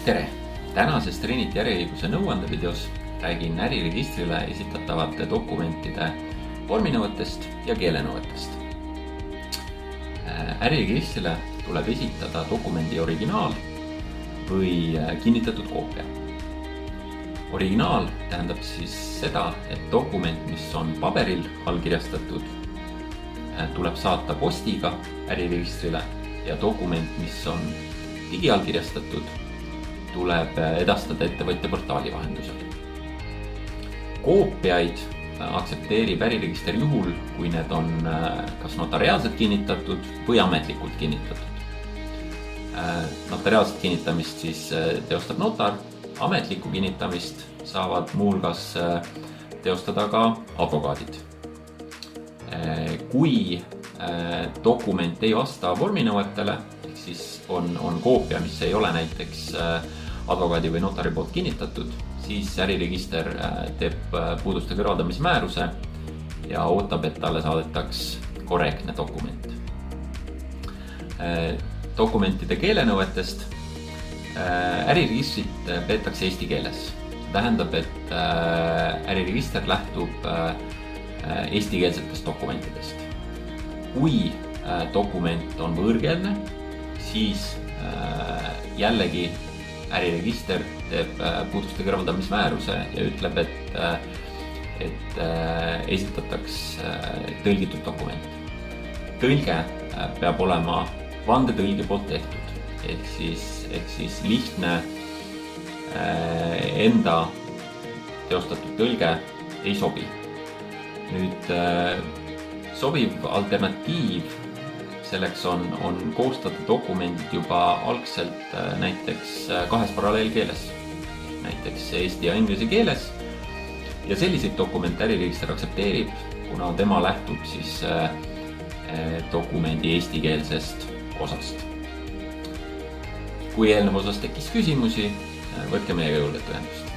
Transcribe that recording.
tere! Tänases Trinity äriõiguse nõuandevideos räägin äriregistrile esitatavate dokumentide vorminõuetest ja keelenõuetest. Äriregistrile tuleb esitada dokumendi originaal või kinnitatud koopia. Originaal tähendab siis seda, et dokument, mis on paberil allkirjastatud, tuleb saata postiga äriregistrile ja dokument, mis on digiallkirjastatud, tuleb edastada ettevõtja portaali vahendusel. Koopiaid aktsepteerib äriregister juhul, kui need on kas notariaalselt kinnitatud või ametlikult kinnitatud. Notariaalset kinnitamist siis teostab notar, ametlikku kinnitamist saavad muuhulgas teostada ka advokaadid. Kui dokument ei vasta vorminõuetele, siis on koopia, mis ei ole näiteks advokaadi või notari poolt kinnitatud, siis äriregister teeb puuduste kõrvaldamise määruse ja ootab, et talle saadetaks korrektne dokument. Dokumentide keelenõuetest äriregistrit peetakse eesti keeles. See tähendab, et äriregister lähtub eestikeelsetest dokumentidest. Kui dokument on võõrkeelne, siis jällegi äriregister teeb puuduste kõrvaldamise määruse ja ütleb, et esitataks tõlgitud dokument. Tõlge peab olema vandetõlgi poolt tehtud, ehk siis lihtne enda teostatud tõlge ei sobi. Nüüd sobiv alternatiiv selleks on koostada dokumendid juba algselt näiteks kahes paralleelkeeles, näiteks eesti ja inglise keeles. Ja selliseid dokumente äriregister aktsepteerib, kuna tema lähtub siis dokumendi eestikeelsest osast. Kui eelnev osas tekkis küsimusi, võtke meiega juurde ühendust.